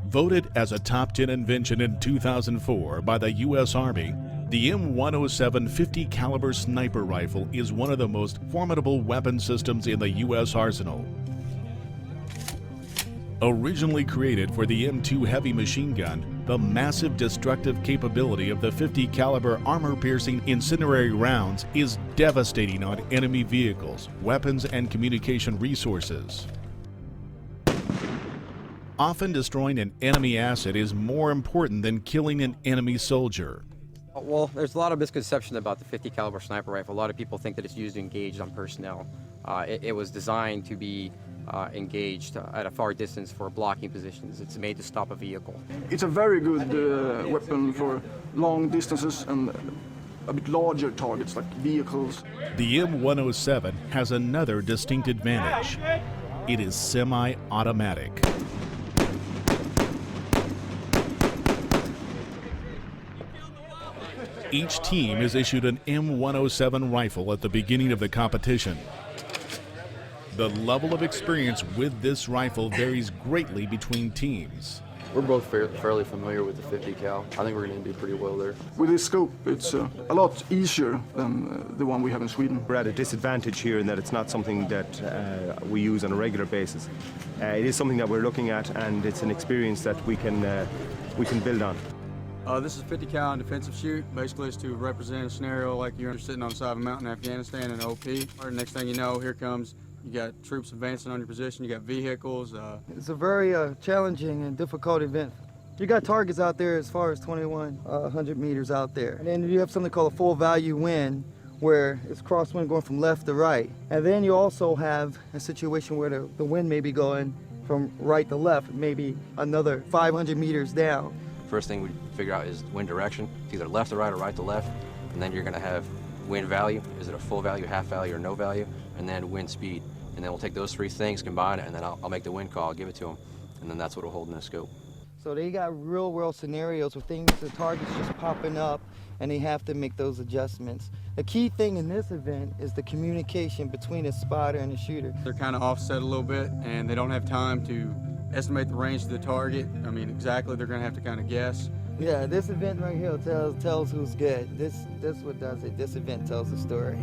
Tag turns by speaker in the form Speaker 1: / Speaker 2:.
Speaker 1: Voted as a top 10 invention in 2004 by the U.S. Army, the M107 50 caliber sniper rifle is one of the most formidable weapon systems in the U.S. arsenal. Originally created for the M2 heavy machine gun, the massive destructive capability of the 50 caliber armor-piercing incendiary rounds is devastating on enemy vehicles, weapons, and communication resources. Often destroying an enemy asset is more important than killing an enemy soldier.
Speaker 2: Well, there's a lot of misconception about the 50 caliber sniper rifle. A lot of people think that it's used to engage on personnel. It was designed to be engaged at a far distance for blocking positions. It's made to stop a vehicle.
Speaker 3: It's a very good weapon for long distances and a bit larger targets like vehicles.
Speaker 1: The M107 has another distinct advantage. It is semi-automatic. Each team is issued an M107 rifle at the beginning of the competition. The level of experience with this rifle varies greatly between teams.
Speaker 4: We're both fairly familiar with the 50 cal. I think we're going to do pretty well there.
Speaker 3: With this scope, it's a lot easier than the one we have in Sweden.
Speaker 5: We're at a disadvantage here in that it's not something that we use on a regular basis. It is something that we're looking at, and it's an experience that we can build on.
Speaker 6: This is 50 cal and defensive shoot. Basically, it's to represent a scenario like you're sitting on the side of a mountain in Afghanistan in OP. Next thing you know, here comes, you got troops advancing on your position, you got vehicles.
Speaker 7: It's a very challenging and difficult event. You got targets out there as far as 2,100 meters out there. And then you have something called a full value wind, where it's crosswind going from left to right. And then you also have a situation where the wind may be going from right to left, maybe another 500 meters down.
Speaker 2: First thing we figure out is wind direction. It's either left to right or right to left. And then you're going to have wind value. Is it a full value, half value, or no value? And then wind speed. And then we'll take those three things, combine it, and then I'll make the wind call, I'll give it to them. And then that's what we'll hold in the scope.
Speaker 7: So they got real world scenarios with things, the targets just popping up, and they have to make those adjustments. The key thing in this event is the communication between the spotter and the shooter.
Speaker 6: They're kind of offset a little bit, and they don't have time to estimate the range of the target. I mean, exactly, they're going to have to kind of guess.
Speaker 7: Yeah, this event right here tells who's good. This what does it. This event tells the story.